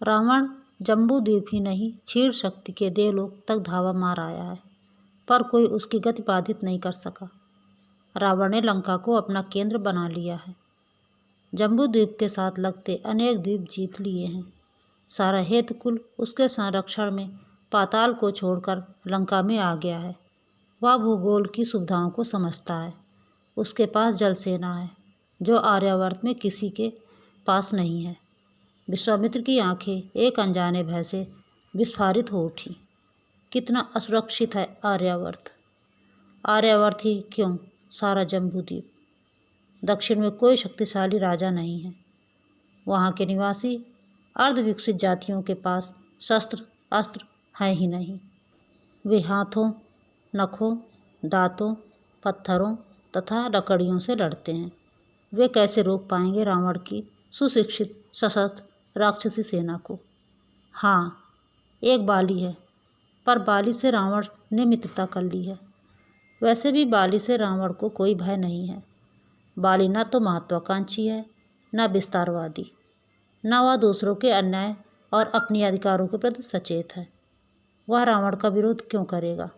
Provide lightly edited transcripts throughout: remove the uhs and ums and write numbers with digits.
रावण जम्बूद्वीप ही नहीं, क्षीर शक्ति के देवलोक तक धावा मार आया है, पर कोई उसकी गति बाधित नहीं कर सका। रावण ने लंका को अपना केंद्र बना लिया है। जम्बूद्वीप के साथ लगते अनेक द्वीप जीत लिए हैं। सारा हेतकुल उसके संरक्षण में पाताल को छोड़कर लंका में आ गया है। वह भूगोल की सुविधाओं को समझता है। उसके पास जल सेना है, जो आर्यावर्त में किसी के पास नहीं है। विश्वामित्र की आंखें एक अनजाने भय से विस्फारित हो उठी। कितना असुरक्षित है आर्यावर्त! आर्यावर्त ही क्यों, सारा जम्बूद्वीप। दक्षिण में कोई शक्तिशाली राजा नहीं है। वहाँ के निवासी अर्धविकसित जातियों के पास शस्त्र अस्त्र हैं ही नहीं। वे हाथों, नखों, दांतों, पत्थरों तथा लकड़ियों से लड़ते हैं। वे कैसे रोक पाएंगे रावण की सुशिक्षित सशस्त्र राक्षसी सेना को? हाँ, एक बाली है, पर बाली से रावण ने मित्रता कर ली है। वैसे भी बाली से रावण को कोई भय नहीं है। बाली न तो महत्वाकांक्षी है, न विस्तारवादी, न वह दूसरों के अन्याय और अपने अधिकारों के प्रति सचेत है। वह रावण का विरोध क्यों करेगा?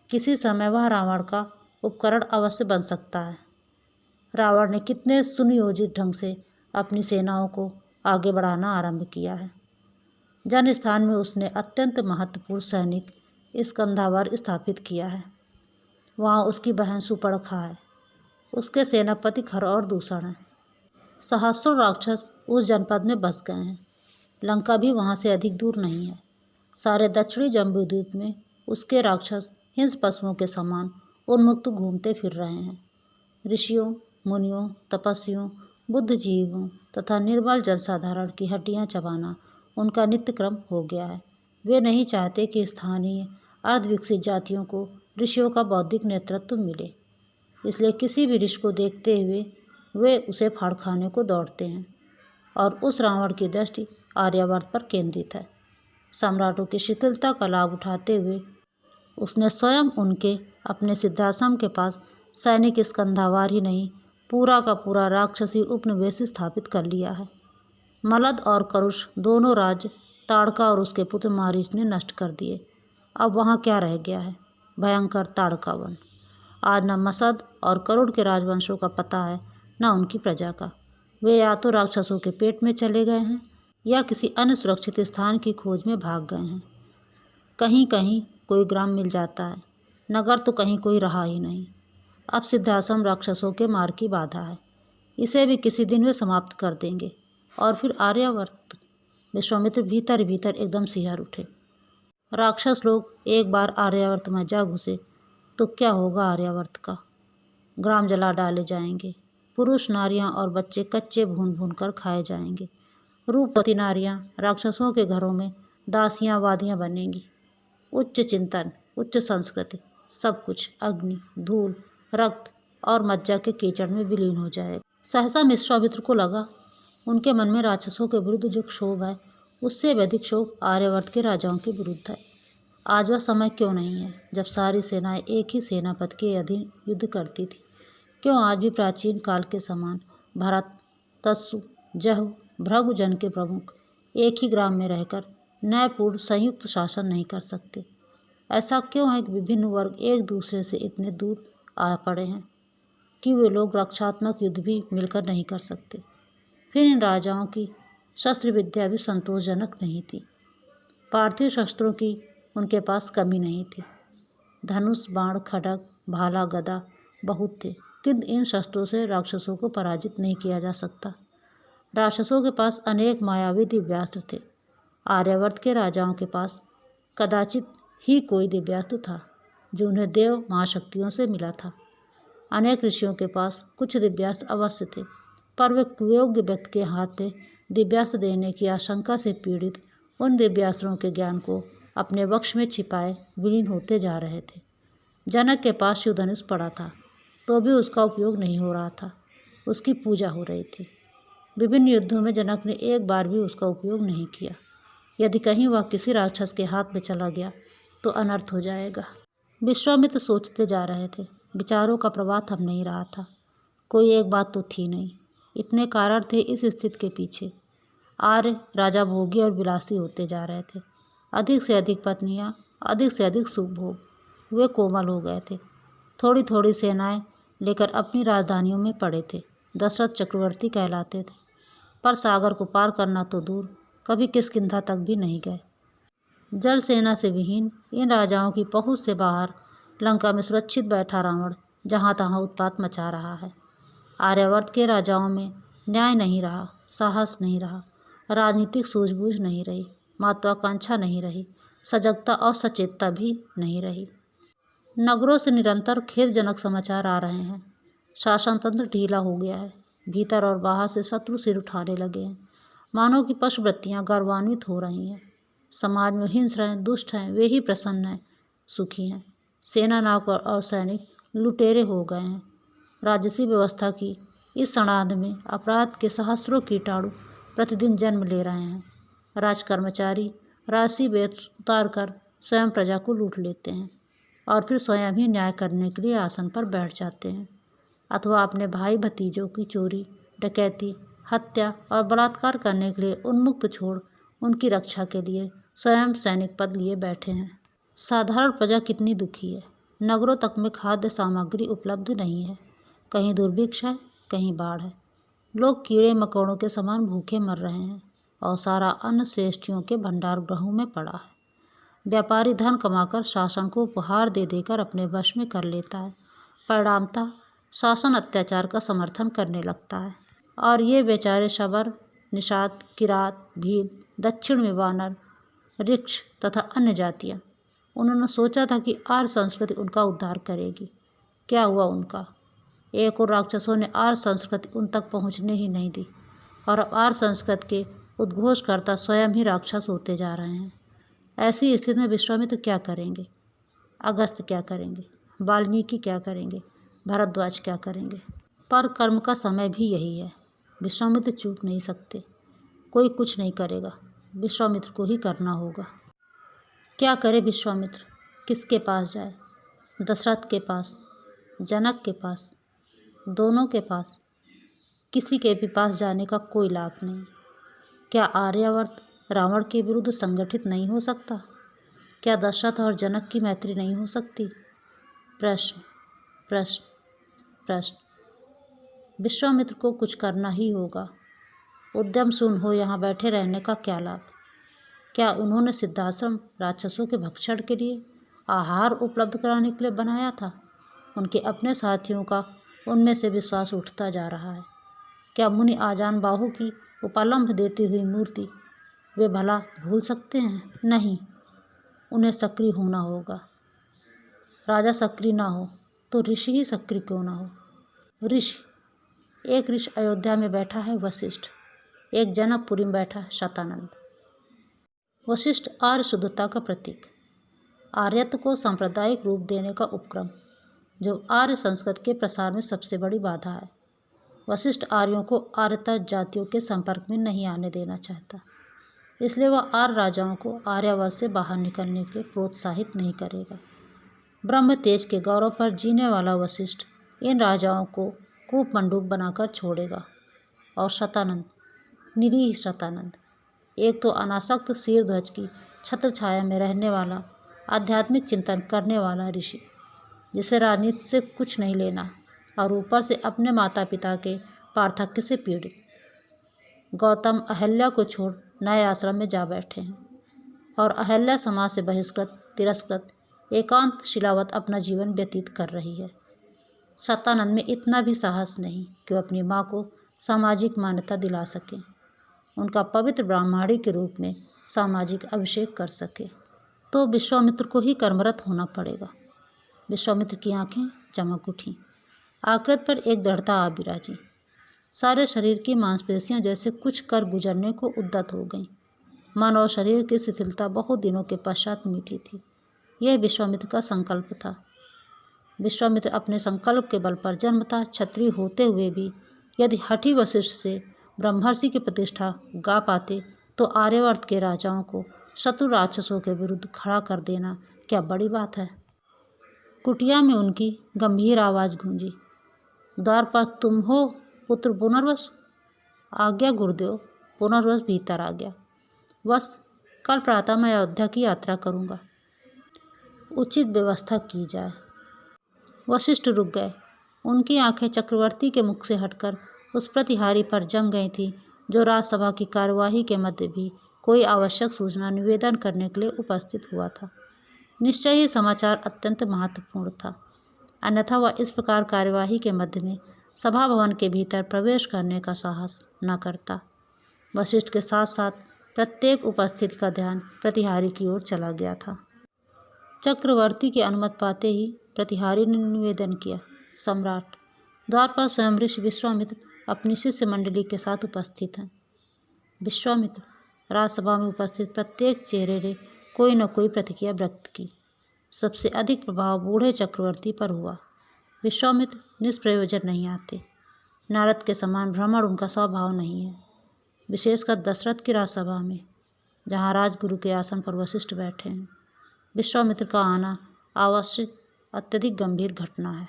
किसी समय वह रावण का उपकरण अवश्य बन सकता है। रावण ने कितने सुनियोजित ढंग से अपनी सेनाओं को आगे बढ़ाना आरंभ किया है। जनस्थान में उसने अत्यंत महत्वपूर्ण सैनिक स्कंधावर स्थापित किया है। वहाँ उसकी बहन सुपर्णखा है। उसके सेनापति खर और दूषण हैं। सहस्रों राक्षस उस जनपद में बस गए हैं। लंका भी वहाँ से अधिक दूर नहीं है। सारे दक्षिणी जम्बूद्वीप में उसके राक्षस हिंस पशुओं के समान उन्मुक्त घूमते फिर रहे हैं। ऋषियों, मुनियों, तपस्वियों, बुद्धिजीवियों तथा निर्बल जनसाधारण की हड्डियां चबाना उनका नित्य क्रम हो गया है। वे नहीं चाहते कि स्थानीय अर्धविकसित जातियों को ऋषियों का बौद्धिक नेतृत्व मिले, इसलिए किसी भी ऋषि को देखते हुए वे उसे फाड़ खाने को दौड़ते हैं। और उस रावण की दृष्टि आर्यावर्त पर केंद्रित है। सम्राटों की शिथिलता का लाभ उठाते हुए उसने स्वयं उनके अपने सिद्धाश्रम के पास सैनिक स्कंधावार ही नहीं, पूरा का पूरा राक्षसी उपनिवेश स्थापित कर लिया है। मलद और करुष दोनों राज्य ताड़का और उसके पुत्र मारीच ने नष्ट कर दिए। अब वहाँ क्या रह गया है? भयंकर ताड़का वन। आज न मसद और करुड़ के राजवंशों का पता है, न उनकी प्रजा का। वे या तो राक्षसों के पेट में चले गए हैं या किसी अन्य सुरक्षित स्थान की खोज में भाग गए हैं। कहीं कहीं कोई ग्राम मिल जाता है, नगर तो कहीं कोई रहा ही नहीं। अब सिद्धाश्रम राक्षसों के मार की बाधा है। इसे भी किसी दिन वे समाप्त कर देंगे। और फिर आर्यावर्त। विश्वामित्र भीतर भीतर एकदम सिहर उठे। राक्षस लोग एक बार आर्यावर्त में जा घुसे तो क्या होगा आर्यावर्त का? ग्राम जला डाले जाएंगे। पुरुष, नारियां और बच्चे कच्चे भून भून कर खाए जाएंगे। रूपवती नारियां राक्षसों के घरों में दासियां वादियां बनेंगी। उच्च चिंतन, उच्च संस्कृति, सब कुछ अग्नि, धूल, रक्त और मज्जा के कीचड़ में विलीन हो जाएगा। सहसा विश्वामित्र को लगा उनके मन में राक्षसों के विरुद्ध जो क्षोभ है, उससे भी अधिक क्षोभ आर्यावर्त के राजाओं के विरुद्ध है। आज वह समय क्यों नहीं है जब सारी सेनाएं एक ही सेनापति के अधीन युद्ध करती थी? क्यों आज भी प्राचीन काल के समान भरत, तत्सु, जहु, भृगुजन के प्रमुख एक ही ग्राम में रहकर न्यायपूर्ण संयुक्त शासन नहीं कर सकते? ऐसा क्यों है कि विभिन्न वर्ग एक दूसरे से इतने दूर आ पड़े हैं कि वे लोग रक्षात्मक युद्ध भी मिलकर नहीं कर सकते? फिर इन राजाओं की शस्त्र विद्या भी संतोषजनक नहीं थी। पार्थिव शस्त्रों की उनके पास कमी नहीं थी। धनुष, बाण, खड्ग, भाला, गदा बहुत थे, किंतु इन शस्त्रों से राक्षसों को पराजित नहीं किया जा सकता। राक्षसों के पास अनेक मायावी दिव्यास्त्र थे। आर्यावर्त के राजाओं के पास कदाचित ही कोई दिव्यास्त्र था जो उन्हें देव महाशक्तियों से मिला था। अनेक ऋषियों के पास कुछ दिव्यास्त्र अवश्य थे, पर वे कुयोग्य व्यक्ति के हाथ में दिव्यास्त्र देने की आशंका से पीड़ित उन दिव्यास्त्रों के ज्ञान को अपने वक्ष में छिपाए विलीन होते जा रहे थे। जनक के पास शिवधनुष पड़ा था, तो भी उसका उपयोग नहीं हो रहा था। उसकी पूजा हो रही थी। विभिन्न युद्धों में जनक ने एक बार भी उसका उपयोग नहीं किया। यदि कहीं वह किसी राक्षस के हाथ में चला गया तो अनर्थ हो जाएगा। विश्वामित्र सोचते जा रहे थे। विचारों का प्रवाह थम नहीं रहा था। कोई एक बात तो थी नहीं, इतने कारण थे इस स्थिति के पीछे। आर्य राजा भोगी और विलासी होते जा रहे थे। अधिक से अधिक पत्नियां, अधिक से अधिक सुख भोग। वे कोमल हो गए थे। थोड़ी थोड़ी सेनाएं लेकर अपनी राजधानियों में पड़े थे। दशरथ चक्रवर्ती कहलाते थे, पर सागर को पार करना तो दूर, कभी किष्किंधा तक भी नहीं गए। जल सेना से विहीन इन राजाओं की पहुंच से बाहर लंका में सुरक्षित बैठा रावण जहाँ तहाँ उत्पात मचा रहा है। आर्यावर्त के राजाओं में न्याय नहीं रहा, साहस नहीं रहा, राजनीतिक सूझबूझ नहीं रही, महत्वाकांक्षा नहीं रही, सजगता और सचेतता भी नहीं रही। नगरों से निरंतर खेदजनक समाचार आ रहे हैं। शासन तंत्र ढीला हो गया है। भीतर और बाहर से शत्रु सिर उठाने लगे हैं। मानव की पशुवृत्तियाँ गर्वान्वित हो रही हैं। समाज में हिंस्र हैं, दुष्ट हैं, वे ही प्रसन्न हैं, सुखी हैं। सेना नौकर और सैनिक लुटेरे हो गए हैं। राजसी व्यवस्था की इस सड़ांध में अपराध के सहस्रों कीटाणु प्रतिदिन जन्म ले रहे हैं। राज कर्मचारी राशि बेच उतार कर स्वयं प्रजा को लूट लेते हैं और फिर स्वयं ही न्याय करने के लिए आसन पर बैठ जाते हैं, अथवा अपने भाई भतीजों की चोरी, डकैती, हत्या और बलात्कार करने के लिए उन्मुक्त छोड़ उनकी रक्षा के लिए स्वयं सैनिक पद लिए बैठे हैं। साधारण प्रजा कितनी दुखी है। नगरों तक में खाद्य सामग्री उपलब्ध नहीं है। कहीं दुर्भिक्ष है, कहीं बाढ़ है। लोग कीड़े मकोड़ों के समान भूखे मर रहे हैं और सारा अन्न श्रेष्ठियों के भंडार गृहों में पड़ा है। व्यापारी धन कमाकर शासन को उपहार दे देकर अपने वश में कर लेता है। परिणामतः शासन अत्याचार का समर्थन करने लगता है और ये बेचारे शबर, निषाद, किरात, भील, दक्षिण में वानर, ऋक्ष तथा अन्य जातियाँ, उन्होंने सोचा था कि आर्य संस्कृति उनका उद्धार करेगी। क्या हुआ उनका? एक और राक्षसों ने आर्य संस्कृति उन तक पहुँचने ही नहीं दी और अब आर्य संस्कृति के उद्घोषकर्ता स्वयं ही राक्षस होते जा रहे हैं। ऐसी स्थिति में विश्वामित्र क्या करेंगे? अगस्त्य क्या करेंगे? वाल्मीकि क्या करेंगे? भरद्वाज क्या करेंगे? पर कर्म का समय भी यही है। विश्वामित्र चूक नहीं सकते। कोई कुछ नहीं करेगा, विश्वामित्र को ही करना होगा। क्या करे विश्वामित्र? किसके पास जाए? दशरथ के पास, जनक के पास, दोनों के पास? किसी के भी पास जाने का कोई लाभ नहीं। क्या आर्यावर्त रावण के विरुद्ध संगठित नहीं हो सकता? क्या दशरथ और जनक की मैत्री नहीं हो सकती? प्रश्न प्रश्न प्रश्न। विश्वामित्र को कुछ करना ही होगा। उद्यम शून्य हो यहाँ बैठे रहने का क्या लाभ? क्या उन्होंने सिद्धाश्रम राक्षसों के भक्षण के लिए, आहार उपलब्ध कराने के लिए बनाया था? उनके अपने साथियों का उनमें से विश्वास उठता जा रहा है। क्या मुनि आजान बाहु की उपालंभ देती हुई मूर्ति वे भला भूल सकते हैं? नहीं, उन्हें सक्रिय होना होगा। राजा सक्रिय ना हो तो ऋषि ही सक्रिय क्यों ना हो? ऋषि, एक ऋषि अयोध्या में बैठा है वशिष्ठ, एक जनकपुरी में बैठा है शतानंद। वशिष्ठ आर्य शुद्धता का प्रतीक, आर्यत्व को सांप्रदायिक रूप देने का उपक्रम, जो आर्य संस्कृति के प्रसार में सबसे बड़ी बाधा है। वशिष्ठ आर्यों को आर्यता जातियों के संपर्क में नहीं आने देना चाहता, इसलिए वह आर्य राजाओं को आर्यावर्त से बाहर निकलने के लिए प्रोत्साहित नहीं करेगा। ब्रह्म तेज के गौरव पर जीने वाला वशिष्ठ इन राजाओं को कूप मंडूक बनाकर छोड़ेगा। और शतानंद, निरीह शतानंद, एक तो अनासक्त शीर्ध्वज की छत्र छाया में रहने वाला, आध्यात्मिक चिंतन करने वाला ऋषि, जिसे राजनीति से कुछ नहीं लेना, और ऊपर से अपने माता पिता के पार्थक्य से पीड़ित। गौतम अहल्या को छोड़ नए आश्रम में जा बैठे हैं और अहल्या समाज से बहिष्कृत, तिरस्कृत, एकांत शिलावत अपना जीवन व्यतीत कर रही है। शतानंद में इतना भी साहस नहीं कि वह अपनी माँ को सामाजिक मान्यता दिला सके, उनका पवित्र ब्राह्मणी के रूप में सामाजिक अभिषेक कर सके। तो विश्वामित्र को ही कर्मरत होना पड़ेगा। विश्वामित्र की आंखें चमक उठीं। आकृत पर एक दृढ़ता आ बिराजी। सारे शरीर की मांसपेशियां जैसे कुछ कर गुजरने को उद्यत हो गईं। मन और शरीर की शिथिलता बहुत दिनों के पश्चात मीठी थी। यह विश्वामित्र का संकल्प था। विश्वामित्र अपने संकल्प के बल पर जन्मतः क्षत्रिय होते हुए भी यदि हठी वशिष्ठ से ब्रह्मर्षि की प्रतिष्ठा गा पाते तो आर्यावर्त के राजाओं को शत्रु राक्षसों के विरुद्ध खड़ा कर देना क्या बड़ी बात है। कुटिया में उनकी गंभीर आवाज़ गूंजी, द्वार पर तुम हो पुत्र पुनर्वसु? आज्ञा गुरुदेव, पुनर्वश भीतर आ गया। बस कल प्रातः मैं अयोध्या की यात्रा करूँगा, उचित व्यवस्था की जाए। वशिष्ठ रुक गए। उनकी आंखें चक्रवर्ती के मुख से हटकर उस प्रतिहारी पर जम गई थी जो राजसभा की कार्यवाही के मध्य भी कोई आवश्यक सूचना निवेदन करने के लिए उपस्थित हुआ था। निश्चय ही समाचार अत्यंत महत्वपूर्ण था, अन्यथा वह इस प्रकार कार्यवाही के मध्य में सभा भवन के भीतर प्रवेश करने का साहस न करता। वशिष्ठ के साथ साथ प्रत्येक उपस्थित का ध्यान प्रतिहारी की ओर चला गया था। चक्रवर्ती की अनुमति पाते ही प्रतिहारी ने निवेदन किया, सम्राट, द्वार पर स्वयं ऋषि विश्वामित्र अपनी शिष्य मंडली के साथ उपस्थित हैं। विश्वामित्र, राजसभा में उपस्थित प्रत्येक चेहरे ने कोई न कोई प्रतिक्रिया व्यक्त की। सबसे अधिक प्रभाव बूढ़े चक्रवर्ती पर हुआ। विश्वामित्र निष्प्रयोजन नहीं आते। नारद के समान भ्रमण उनका स्वभाव नहीं है, विशेषकर दशरथ की राजसभा में, जहाँ राजगुरु के आसन पर वशिष्ठ बैठे हैं। विश्वामित्र का आना आवश्यक अत्यधिक गंभीर घटना है।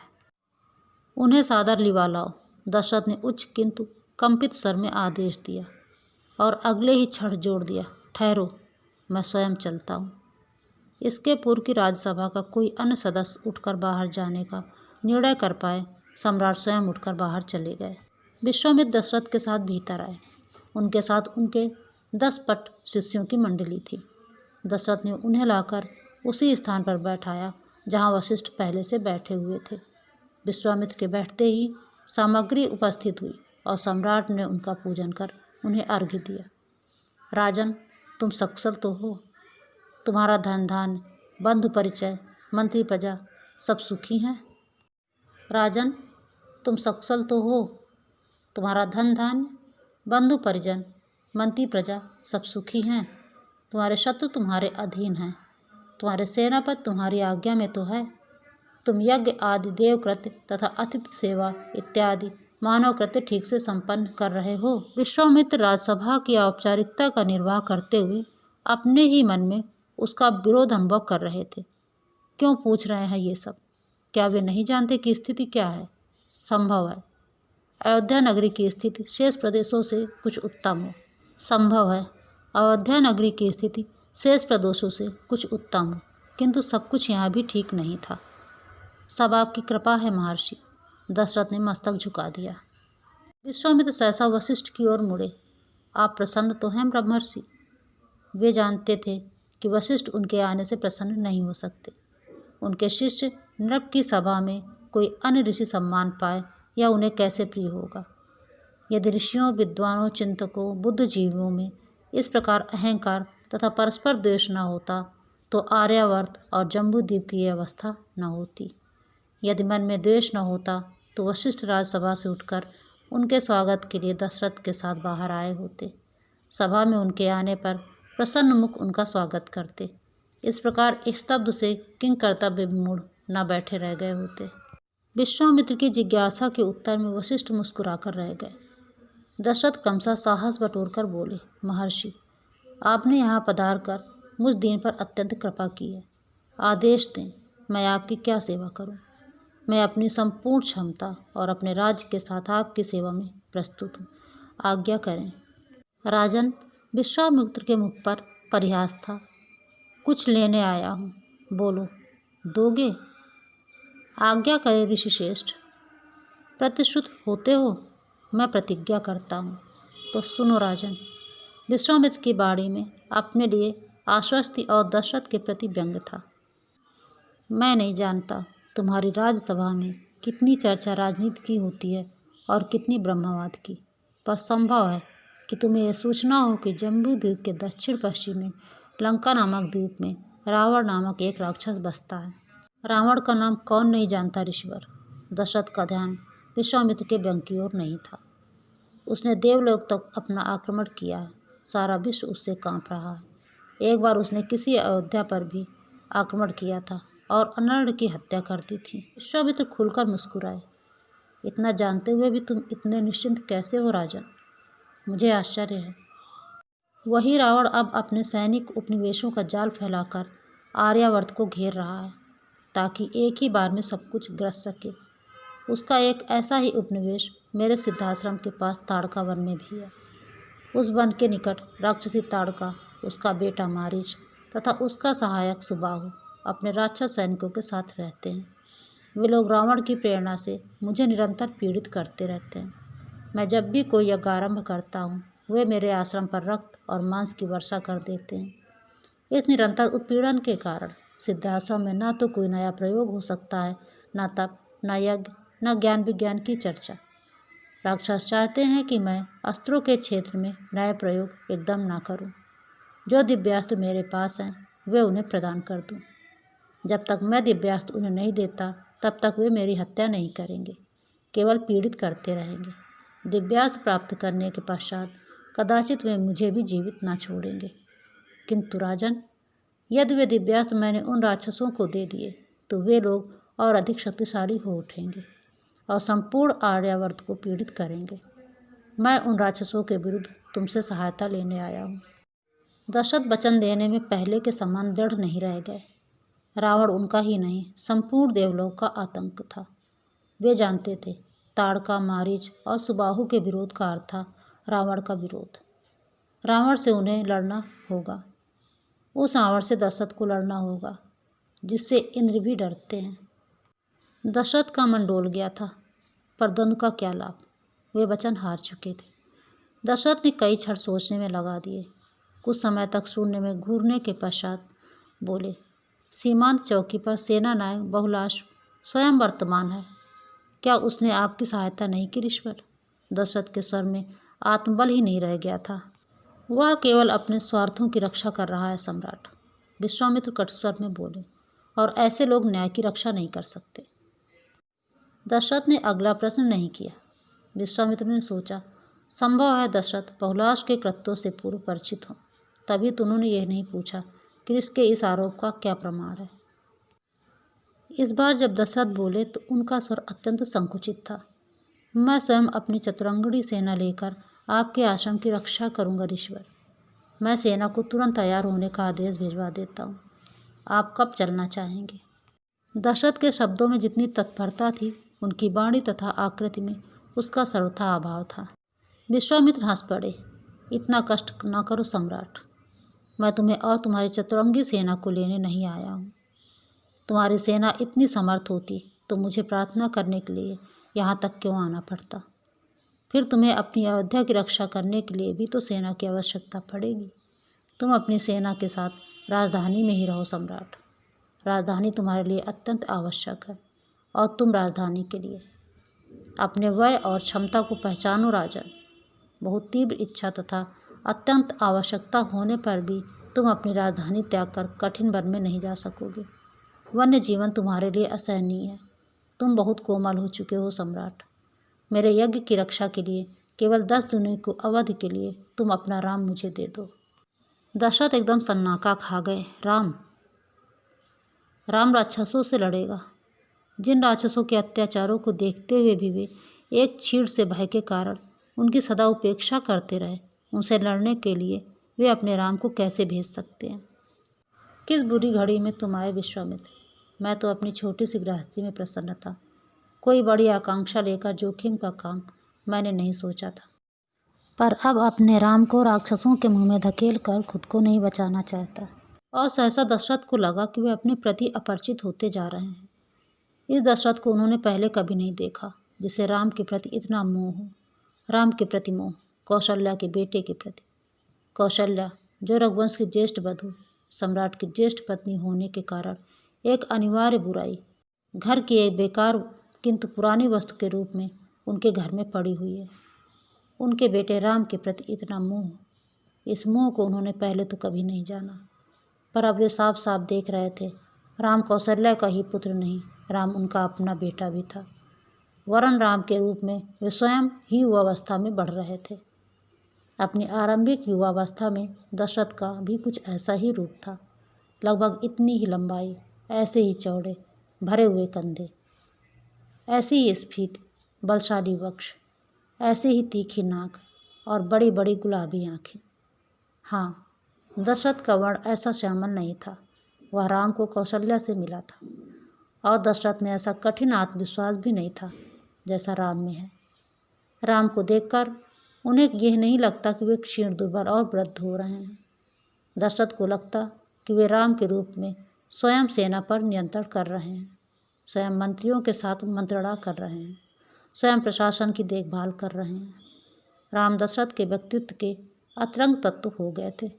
उन्हें सादर लिवा लाओ। दशरथ ने उच्च किंतु कंपित स्वर में आदेश दिया और अगले ही क्षण जोड़ दिया, ठहरो, मैं स्वयं चलता हूँ। इसके पूर्व की राज्यसभा का कोई अन्य सदस्य उठकर बाहर जाने का निर्णय कर पाए, सम्राट स्वयं उठकर बाहर चले गए। विश्वामित्र दशरथ के साथ भीतर आए। उनके साथ उनके 10 पट शिष्यों की मंडली थी। दशरथ ने उन्हें लाकर उसी स्थान पर बैठाया जहाँ वशिष्ठ पहले से बैठे हुए थे। विश्वामित्र के बैठते ही सामग्री उपस्थित हुई और सम्राट ने उनका पूजन कर उन्हें अर्घ्य दिया। राजन, तुम सकुशल तो हो? तुम्हारा धन धान्य, बंधु परिचय, मंत्री प्रजा सब सुखी हैं? राजन, तुम सकुशल तो हो? तुम्हारा धन धान्य, बंधु परिजन, मंत्री प्रजा सब सुखी हैं? तुम्हारे शत्रु तुम्हारे अधीन हैं, तुम्हारे सेनापति तुम्हारी आज्ञा में तो है। तुम यज्ञ आदि देवकृत्य तथा अतिथि सेवा इत्यादि मानव कृत्य ठीक से संपन्न कर रहे हो। विश्वामित्र राजसभा की औपचारिकता का निर्वाह करते हुए अपने ही मन में उसका विरोध अनुभव कर रहे थे। क्यों पूछ रहे हैं ये सब? क्या वे नहीं जानते कि स्थिति क्या है? संभव है अयोध्या नगरी की स्थिति शेष प्रदेशों से कुछ उत्तम हो। संभव है अयोध्या नगरी की स्थिति शेष प्रदेशों से कुछ उत्तम हो, किंतु सब कुछ यहाँ भी ठीक नहीं था। सब आपकी कृपा है महर्षि। दशरथ ने मस्तक झुका दिया। विश्वामित्र सहसा वशिष्ठ की ओर मुड़े। आप प्रसन्न तो हैं ब्रह्मर्षि? वे जानते थे कि वशिष्ठ उनके आने से प्रसन्न नहीं हो सकते। उनके शिष्य नृप की सभा में कोई अन्य ऋषि सम्मान पाए या उन्हें कैसे प्रिय होगा? यदि ऋषियों, विद्वानों, चिंतकों, बुद्धिजीवियों में इस प्रकार अहंकार तथा परस्पर द्वेष न होता तो आर्यावर्त और जम्बूद्वीप की यह अवस्था न होती। यदि मन में द्वेष न होता तो वशिष्ठ राजसभा से उठकर उनके स्वागत के लिए दशरथ के साथ बाहर आए होते। सभा में उनके आने पर प्रसन्न मुख उनका स्वागत करते। इस प्रकार स्तब्ध से किंग कर्तव्य विमूढ़ न बैठे रह गए होते। विश्वामित्र की जिज्ञासा के उत्तर में वशिष्ठ मुस्कुराकर रह गए। दशरथ क्रमशः साहस बटोरकर बोले, महर्षि, आपने यहाँ पधार कर मुझ दीन पर अत्यंत कृपा की है। आदेश दें, मैं आपकी क्या सेवा करूं? मैं अपनी संपूर्ण क्षमता और अपने राज्य के साथ आपकी सेवा में प्रस्तुत हूँ। आज्ञा करें। राजन, विश्वामित्र के मुख पर परिहास था। कुछ लेने आया हूँ, बोलो, दोगे? आज्ञा करें ऋषि श्रेष्ठ। प्रतिश्रुत होते हो? मैं प्रतिज्ञा करता हूँ। तो सुनो राजन। विश्वामित्र की वाणी में अपने लिए आश्वस्ति और दशरथ के प्रति व्यंग था। मैं नहीं जानता तुम्हारी राज्यसभा में कितनी चर्चा राजनीति की होती है और कितनी ब्रह्मवाद की, पर संभव है कि तुम्हें यह सूचना हो कि जम्बूद्वीप के दक्षिण पश्चिम में लंका नामक द्वीप में रावण नामक एक राक्षस बसता है। रावण का नाम कौन नहीं जानता ऋषिवर? दशरथ का ध्यान विश्वामित्र के व्यंग की ओर नहीं था। उसने देवलोक तक अपना आक्रमण किया है। सारा विश्व उससे कांप रहा है। एक बार उसने किसी अयोध्या पर भी आक्रमण किया था और अनर्ण की हत्या कर दी थी। विश्वामित्र खुलकर मुस्कुराए। इतना जानते हुए भी तुम इतने निश्चिंत कैसे हो राजन? मुझे आश्चर्य है। वही रावण अब अपने सैनिक उपनिवेशों का जाल फैलाकर आर्यावर्त को घेर रहा है ताकि एक ही बार में सब कुछ ग्रस सके। उसका एक ऐसा ही उपनिवेश मेरे सिद्धाश्रम के पास ताड़का वन में भी है। उस वन के निकट राक्षसी ताड़का, उसका बेटा मारीच तथा उसका सहायक सुबाहु अपने राक्षस सैनिकों के साथ रहते हैं। वे लोग रावण की प्रेरणा से मुझे निरंतर पीड़ित करते रहते हैं। मैं जब भी कोई यज्ञ आरंभ करता हूँ, वे मेरे आश्रम पर रक्त और मांस की वर्षा कर देते हैं। इस निरंतर उत्पीड़न के कारण सिद्धाश्रम में न तो कोई नया प्रयोग हो सकता है, न तप, न यज्ञ, न ज्ञान विज्ञान की चर्चा। राक्षस चाहते हैं कि मैं अस्त्रों के क्षेत्र में नए प्रयोग एकदम ना करूं। जो दिव्यास्त्र मेरे पास हैं वे उन्हें प्रदान कर दूं। जब तक मैं दिव्यास्त्र उन्हें नहीं देता तब तक वे मेरी हत्या नहीं करेंगे, केवल पीड़ित करते रहेंगे। दिव्यास्त्र प्राप्त करने के पश्चात कदाचित वे मुझे भी जीवित ना छोड़ेंगे। किंतु राजन, यदि वे दिव्यास्त्र मैंने उन राक्षसों को दे दिए तो वे लोग और अधिक शक्तिशाली हो उठेंगे और संपूर्ण आर्यावर्त को पीड़ित करेंगे। मैं उन राक्षसों के विरुद्ध तुमसे सहायता लेने आया हूँ। दशरथ वचन देने में पहले के समान दृढ़ नहीं रह गए। रावण उनका ही नहीं, संपूर्ण देवलोक का आतंक था। वे जानते थे ताड़का, मारीच और सुबाहु के विरोध का अर्थ था रावण का विरोध। रावण से उन्हें लड़ना होगा, उस रावण से दशरथ को लड़ना होगा जिससे इंद्र भी डरते हैं। दशरथ का मन डोल गया था, पर द्वंद्व का क्या लाभ, वे वचन हार चुके थे। दशरथ ने कई क्षण सोचने में लगा दिए। कुछ समय तक शून्य में घूरने के पश्चात बोले, सीमांत चौकी पर सेना नायक बहुलाश स्वयं वर्तमान है, क्या उसने आपकी सहायता नहीं की ऋषवर? दशरथ के स्वर में आत्मबल ही नहीं रह गया था। वह केवल अपने स्वार्थों की रक्षा कर रहा है सम्राट, विश्वामित्र कटु स्वर में बोले, और ऐसे लोग न्याय की रक्षा नहीं कर सकते। दशरथ ने अगला प्रश्न नहीं किया। विश्वामित्र ने सोचा, संभव है दशरथ बहुलाश के कृत्यों से पूर्व परिचित हों, तभी तो उन्होंने यह नहीं पूछा कि इसके इस आरोप का क्या प्रमाण है। इस बार जब दशरथ बोले तो उनका स्वर अत्यंत संकुचित था। मैं स्वयं अपनी चतुरंगड़ी सेना लेकर आपके आश्रम की रक्षा करूंगा ऋषवर। मैं सेना को तुरंत तैयार होने का आदेश भिजवा देता हूँ। आप कब चलना चाहेंगे? दशरथ के शब्दों में जितनी तत्परता थी, उनकी वाणी तथा आकृति में उसका सर्वथा अभाव था। विश्वामित्र हंस पड़े, इतना कष्ट न करो सम्राट। मैं तुम्हें और तुम्हारी चतुरंगी सेना को लेने नहीं आया हूँ। तुम्हारी सेना इतनी समर्थ होती तो मुझे प्रार्थना करने के लिए यहाँ तक क्यों आना पड़ता? फिर तुम्हें अपनी अयोध्या की रक्षा करने के लिए भी तो सेना की आवश्यकता पड़ेगी। तुम अपनी सेना के साथ राजधानी में ही रहो सम्राट। राजधानी तुम्हारे लिए अत्यंत आवश्यक है, और तुम राजधानी के लिए अपने वय और क्षमता को पहचानो राजन। बहुत तीव्र इच्छा तथा अत्यंत आवश्यकता होने पर भी तुम अपनी राजधानी त्याग कर कठिन वन में नहीं जा सकोगे। वन्य जीवन तुम्हारे लिए असहनीय है। तुम बहुत कोमल हो चुके हो सम्राट। मेरे यज्ञ की रक्षा के लिए केवल 10 दिनों को अवधि के लिए तुम अपना राम मुझे दे दो। दशरथ एकदम सन्नाटा खा गए। राम राक्षसों से लड़ेगा? जिन राक्षसों के अत्याचारों को देखते हुए भी वे एक चीड़ से भय के कारण उनकी सदा उपेक्षा करते रहे, उनसे लड़ने के लिए वे अपने राम को कैसे भेज सकते हैं? किस बुरी घड़ी में तुम आए विश्वामित्र। मैं तो अपनी छोटी सी गृहस्थी में प्रसन्न था। कोई बड़ी आकांक्षा लेकर जोखिम का काम मैंने नहीं सोचा था, पर अब अपने राम को राक्षसों के मुंह में धकेल कर खुद को नहीं बचाना चाहता। और सहसा दशरथ को लगा कि वे अपने प्रति अपरिचित होते जा रहे हैं। इस दशरथ को उन्होंने पहले कभी नहीं देखा जिसे राम के प्रति इतना मोह हो। राम के प्रति मोह, कौशल्या के बेटे के प्रति। कौशल्या जो रघुवंश की ज्येष्ठ बधू, सम्राट की ज्येष्ठ पत्नी होने के कारण एक अनिवार्य बुराई, घर की एक बेकार किंतु पुरानी वस्तु के रूप में उनके घर में पड़ी हुई है। उनके बेटे राम के प्रति इतना मोह, इस मोह को उन्होंने पहले तो कभी नहीं जाना, पर अब वे साफ साफ देख रहे थे राम कौशल्या का ही पुत्र नहीं, राम उनका अपना बेटा भी था। वरन राम के रूप में वे स्वयं ही युवावस्था में बढ़ रहे थे। अपनी आरंभिक युवावस्था में दशरथ का भी कुछ ऐसा ही रूप था, लगभग इतनी ही लंबाई, ऐसे ही चौड़े भरे हुए कंधे, ऐसी ही स्फीत बलशाली वक्ष, ऐसे ही तीखी नाक और बड़ी बड़ी गुलाबी आँखें। हाँ, दशरथ का वर्ण ऐसा श्यामल नहीं था। वह राम को कौशल्या से मिला था, और दशरथ में ऐसा कठिन आत्मविश्वास भी नहीं था जैसा राम में है। राम को देखकर उन्हें यह नहीं लगता कि वे क्षीण, दुर्बल और वृद्ध हो रहे हैं। दशरथ को लगता कि वे राम के रूप में स्वयं सेना पर नियंत्रण कर रहे हैं, स्वयं मंत्रियों के साथ मंत्रणा कर रहे हैं, स्वयं प्रशासन की देखभाल कर रहे हैं। राम दशरथ के व्यक्तित्व के अतरंग तत्व हो गए थे।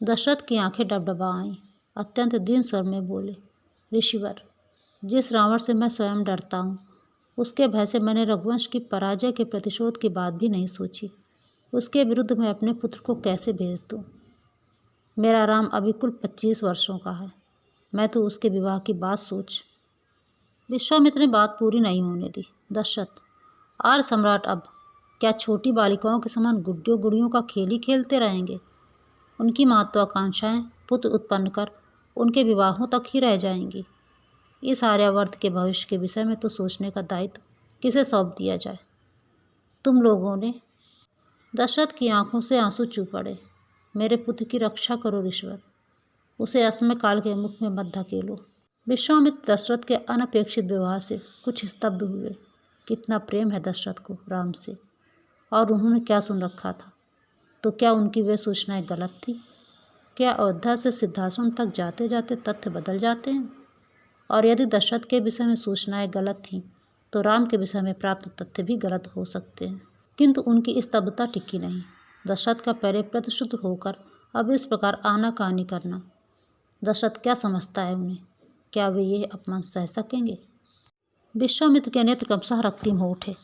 दशरथ की आंखें डबडबा आईं। अत्यंत दीन स्वर में बोले, ऋषिवर, जिस रावण से मैं स्वयं डरता हूँ, उसके भय से मैंने रघुवंश की पराजय के प्रतिशोध की बात भी नहीं सोची। उसके विरुद्ध मैं अपने पुत्र को कैसे भेज दूँ? मेरा राम अभी कुल 25 वर्षों का है। मैं तो उसके विवाह की बात सोच। विश्वामित्र ने बात पूरी नहीं होने दी। दशरथ, आर्य सम्राट अब क्या छोटी बालिकाओं के समान गुड्डियों गुड़ियों का खेल ही खेलते रहेंगे? उनकी महत्वाकांक्षाएं पुत्र उत्पन्न कर उनके विवाहों तक ही रह जाएंगी। इस आर्यावर्त के भविष्य के विषय में तो सोचने का दायित्व किसे सौंप दिया जाए? तुम लोगों ने। दशरथ की आंखों से आंसू चू पड़े। मेरे पुत्र की रक्षा करो ऋषिवर, उसे असमय काल के मुख में मत धकेलो। विश्वामित्र दशरथ के अनपेक्षित व्यवहार से कुछ स्तब्ध हुए। कितना प्रेम है दशरथ को राम से, और उन्होंने क्या सुन रखा था? तो क्या उनकी वे सूचनाएं गलत थी? क्या अयोध्या से सिद्धाश्रम तक जाते जाते तथ्य बदल जाते हैं? और यदि दशरथ के विषय में सूचनाएं गलत थीं, तो राम के विषय में प्राप्त तथ्य भी गलत हो सकते हैं। किंतु उनकी स्तब्धता टिकी नहीं। दशरथ का पहले प्रतिशुद्ध होकर अब इस प्रकार आनाकानी करना। दशरथ क्या समझता है उन्हें? क्या वे ये अपमान सह सकेंगे? विश्वामित्र के नेत्र क्रमशः रक्तिम हो उठे।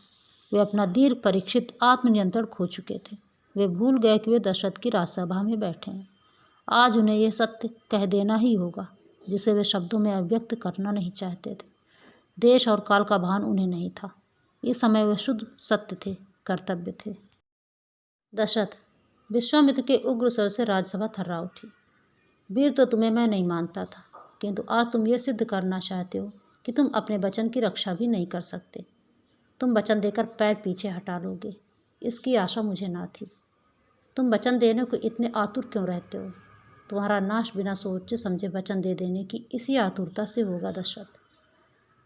वे अपना दीर्घ परीक्षित आत्मनियंत्रण खो चुके थे। वे भूल गए कि वे दशरथ की राजसभा में बैठे हैं। आज उन्हें यह सत्य कह देना ही होगा जिसे वे शब्दों में अभिव्यक्त करना नहीं चाहते थे। देश और काल का भान उन्हें नहीं था। इस समय वे शुद्ध सत्य थे, कर्तव्य थे। दशरथ, विश्वामित्र के उग्र स्वर से राजसभा थर्रा उठी। वीर तो तुम्हें मैं नहीं मानता था, किंतु आज तुम ये सिद्ध करना चाहते हो कि तुम अपने वचन की रक्षा भी नहीं कर सकते। तुम वचन देकर पैर पीछे हटा लोगे, इसकी आशा मुझे ना थी। तुम वचन देने को इतने आतुर क्यों रहते हो? तुम्हारा नाश बिना सोचे समझे वचन दे देने की इसी आतुरता से होगा दशरथ।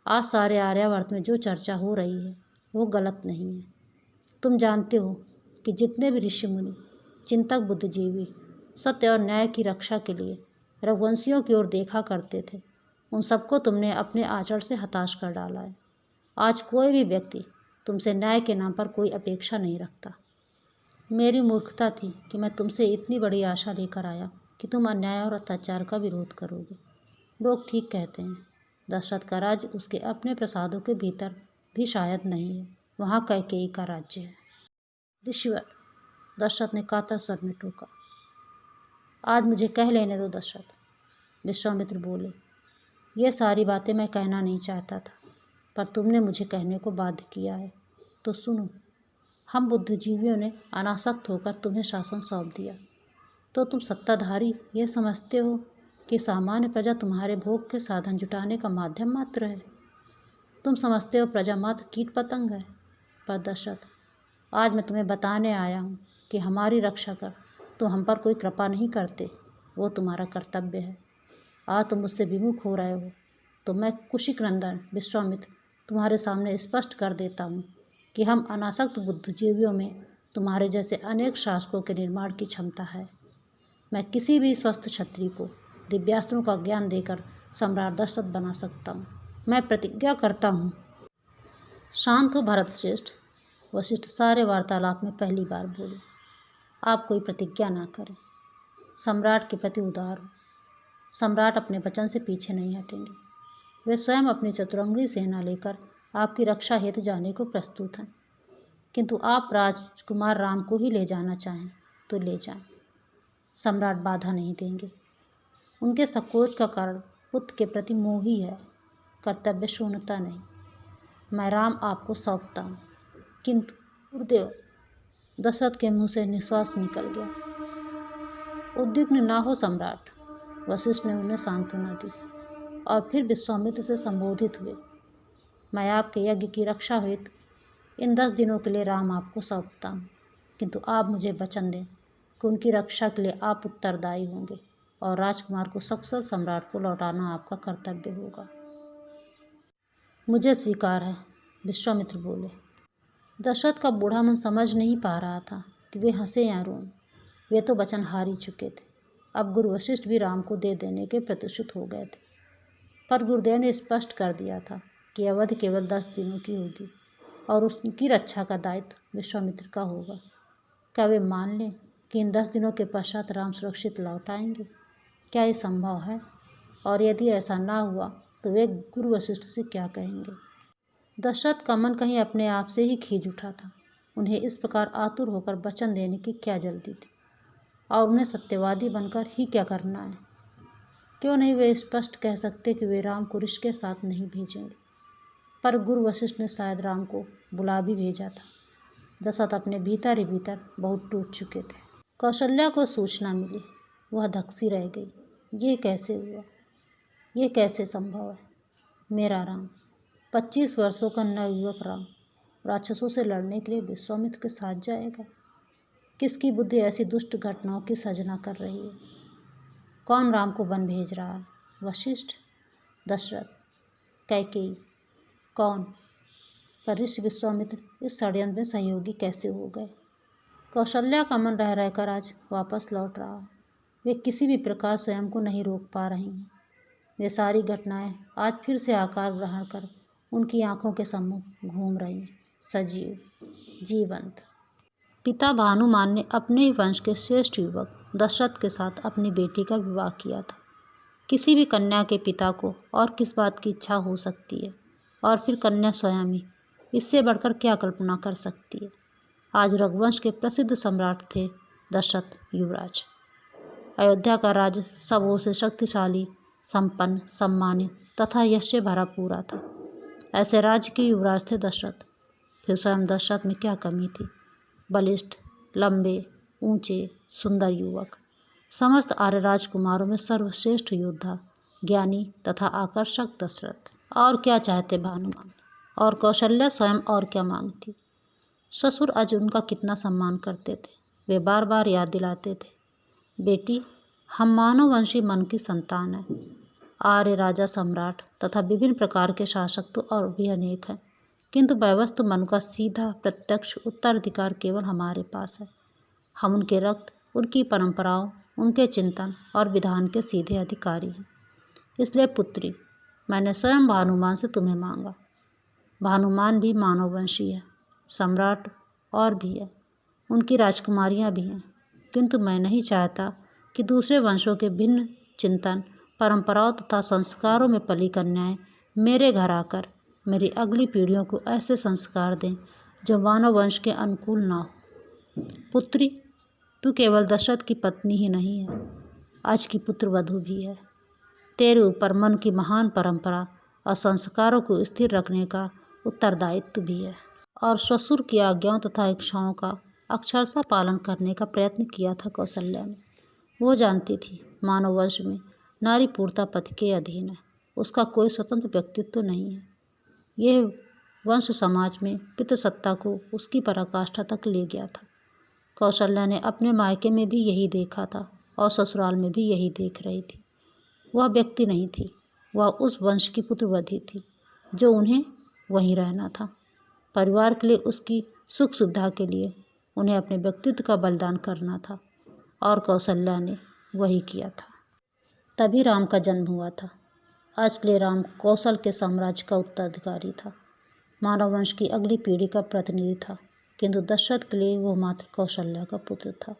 आज सारे आर्यावर्त में जो चर्चा हो रही है वो गलत नहीं है। तुम जानते हो कि जितने भी ऋषि मुनि, चिंतक, बुद्धिजीवी सत्य और न्याय की रक्षा के लिए रघुवंशियों की ओर देखा करते थे, उन सबको तुमने अपने आचरण से हताश कर डाला है। आज कोई भी व्यक्ति तुमसे न्याय के नाम पर कोई अपेक्षा नहीं रखता। मेरी मूर्खता थी कि मैं तुमसे इतनी बड़ी आशा लेकर आया कि तुम अन्याय और अत्याचार का विरोध करोगे। लोग ठीक कहते हैं, दशरथ का राज्य उसके अपने प्रसादों के भीतर भी शायद नहीं है, वहाँ कैकेयी का राज्य है। ऋषिवर, दशरथ ने कातर स्वर में टोका। आज मुझे कह लेने दो दशरथ, विश्वामित्र बोले। यह सारी बातें मैं कहना नहीं चाहता था, पर तुमने मुझे कहने को बाध्य किया है, तो सुनो। हम बुद्धिजीवियों ने अनासक्त होकर तुम्हें शासन सौंप दिया, तो तुम सत्ताधारी यह समझते हो कि सामान्य प्रजा तुम्हारे भोग के साधन जुटाने का माध्यम मात्र है। तुम समझते हो प्रजा मात्र कीट पतंग है। पर दशरथ, आज मैं तुम्हें बताने आया हूँ कि हमारी रक्षा कर तुम हम पर कोई कृपा नहीं करते, वो तुम्हारा कर्तव्य है। आज तुम मुझसे विमुख हो रहे हो, तो मैं कुशिक नंदन विश्वामित्र तुम्हारे सामने स्पष्ट कर देता हूँ कि हम अनासक्त बुद्धिजीवियों में तुम्हारे जैसे अनेक शासकों के निर्माण की क्षमता है। मैं किसी भी स्वस्थ क्षत्रिय को दिव्यास्त्रों का ज्ञान देकर सम्राट दशरथ बना सकता हूँ। मैं प्रतिज्ञा करता हूँ। शांत हो भरत श्रेष्ठ, वशिष्ठ सारे वार्तालाप में पहली बार बोले। आप कोई प्रतिज्ञा ना करें, सम्राट के प्रति उदार हो। सम्राट अपने वचन से पीछे नहीं हटेंगे। वे स्वयं अपनी चतुरंगी सेना लेकर आपकी रक्षा हेतु जाने को प्रस्तुत हैं, किंतु आप राजकुमार राम को ही ले जाना चाहें तो ले जाएं। सम्राट बाधा नहीं देंगे। उनके संकोच का कारण पुत्र के प्रति मोह ही है, कर्तव्य शून्यता नहीं। मैं राम आपको सौंपता हूँ। किंतु गुरुदेव, दशरथ के मुंह से निश्वास निकल गया। उद्विग्न ना हो सम्राट, वशिष्ठ ने उन्हें सांत्वना दी और फिर विश्वामित्र से संबोधित हुए। मैं आपके यज्ञ की रक्षा हेतु इन 10 दिनों के लिए राम आपको सौंपता हूँ, किंतु आप मुझे वचन दें कि उनकी रक्षा के लिए आप उत्तरदायी होंगे और राजकुमार को सकुशल सम्राट को लौटाना आपका कर्तव्य होगा। मुझे स्वीकार है, विश्वामित्र बोले। दशरथ का बूढ़ा मन समझ नहीं पा रहा था कि वे हंसे या रोएं। वे तो वचन हार ही चुके थे। अब गुरु वशिष्ठ भी राम को दे देने के प्रतिशुत हो गए थे। पर गुरुदेव ने स्पष्ट कर दिया था कि अवधि केवल 10 दिनों की होगी और उसकी रक्षा का दायित्व विश्वामित्र का होगा। क्या वे मान लें कि इन 10 दिनों के पश्चात राम सुरक्षित लौट आएंगे? क्या ये संभव है? और यदि ऐसा ना हुआ तो वे गुरु वशिष्ठ से क्या कहेंगे? दशरथ का मन कहीं अपने आप से ही खींच उठा था। उन्हें इस प्रकार आतुर होकर वचन देने की क्या जल्दी थी, और उन्हें सत्यवादी बनकर ही क्या करना है? क्यों नहीं वे स्पष्ट कह सकते कि वे राम को ऋषि के साथ नहीं भेजेंगे? पर गुरु वशिष्ठ ने शायद राम को बुला भी भेजा था। दशरथ अपने भीतर ही भीतर बहुत टूट चुके थे। कौशल्या को सूचना मिली। वह धक्सी रह गई। ये कैसे हुआ? ये कैसे संभव है? मेरा राम, 25 वर्षों का नवयुवक राम राक्षसों से लड़ने के लिए विश्वामित्र के साथ जाएगा? किसकी बुद्धि ऐसी दुष्ट घटनाओं की सृजना कर रही है? कौन राम को वन भेज रहा है? वशिष्ठ, दशरथ, कैकेयी? कौन? पर ऋषि विश्वामित्र इस षड्यंत्र में सहयोगी कैसे हो गए? कौशल्या का मन रह रहकर आज वापस लौट रहा है। वे किसी भी प्रकार स्वयं को नहीं रोक पा रही हैं। वे सारी घटनाएं आज फिर से आकार ग्रहण कर उनकी आंखों के सम्मुख घूम रही हैं, सजीव, जीवंत। पिता भानुमान ने अपने ही वंश के श्रेष्ठ युवक दशरथ के साथ अपनी बेटी का विवाह किया था। किसी भी कन्या के पिता को और किस बात की इच्छा हो सकती है? और फिर कन्या स्वयं ही, इससे बढ़कर क्या कल्पना कर सकती है? आज रघुवंश के प्रसिद्ध सम्राट थे दशरथ युवराज। अयोध्या का राज्य सब ओर से शक्तिशाली, संपन्न, सम्मानित तथा यश से भरा पूरा था। ऐसे राज्य के युवराज थे दशरथ। फिर स्वयं दशरथ में क्या कमी थी? बलिष्ठ, लंबे, ऊंचे, सुंदर युवक, समस्त आर्य राजकुमारों में सर्वश्रेष्ठ योद्धा, ज्ञानी तथा आकर्षक दशरथ। और क्या चाहते भानुमान? और कौशल्या स्वयं और क्या मांगती? ससुर आज उनका कितना सम्मान करते थे। वे बार बार याद दिलाते थे, बेटी, हम मानववंशी मन की संतान हैं। आर्य राजा, सम्राट तथा विभिन्न प्रकार के शासक तो और भी अनेक हैं, किंतु वैवस्त मन का सीधा प्रत्यक्ष उत्तराधिकार केवल हमारे पास है। हम उनके रक्त, उनकी परंपराओं, उनके चिंतन और विधान के सीधे अधिकारी हैं। इसलिए पुत्री, मैंने स्वयं भानुमान से तुम्हें मांगा। भानुमान भी मानववंशी है, सम्राट और भी है, उनकी राजकुमारियां भी हैं, किंतु मैं नहीं चाहता कि दूसरे वंशों के भिन्न चिंतन, परंपराओं तथा संस्कारों में पली कन्याएं मेरे घर आकर मेरी अगली पीढ़ियों को ऐसे संस्कार दें जो मानव वंश के अनुकूल ना हो। पुत्री, तू केवल दशरथ की पत्नी ही नहीं है, आज की पुत्रवधू भी है। तेरे ऊपर मन की महान परंपरा और संस्कारों को स्थिर रखने का उत्तरदायित्व भी है। और ससुर की आज्ञाओं तथा इच्छाओं का अक्षरशः पालन करने का प्रयत्न किया था कौशल्या ने। वो जानती थी मानव वंश में नारी पूर्णतः पति के अधीन है, उसका कोई स्वतंत्र व्यक्तित्व नहीं है। यह वंश समाज में पितृसत्ता को उसकी पराकाष्ठा तक ले गया था। कौशल्या ने अपने मायके में भी यही देखा था और ससुराल में भी यही देख रही थी। वह व्यक्ति नहीं थी, वह उस वंश की पुत्रवधू थी जो उन्हें वहीं रहना था। परिवार के लिए, उसकी सुख सुविधा के लिए उन्हें अपने व्यक्तित्व का बलिदान करना था, और कौशल्या ने वही किया था। तभी राम का जन्म हुआ था। आज के लिए राम कौशल के साम्राज्य का उत्तराधिकारी था, मानव वंश की अगली पीढ़ी का प्रतिनिधि था, किंतु दशरथ के लिए वो मात्र कौशल्या का पुत्र था।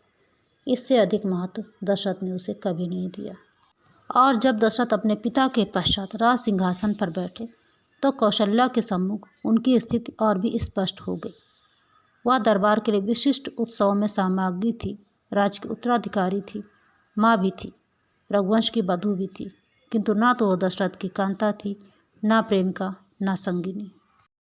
इससे अधिक महत्व दशरथ ने उसे कभी नहीं दिया। और जब दशरथ अपने पिता के पश्चात राज सिंहासन पर बैठे तो कौशल्या के सम्मुख उनकी स्थिति और भी स्पष्ट हो गई। वह दरबार के लिए विशिष्ट उत्सवों में सामग्री थी, राज्य की उत्तराधिकारी थी, माँ भी थी, रघुवंश की वधू भी थी, किंतु ना तो वह दशरथ की कांता थी, ना प्रेमिका, ना संगिनी।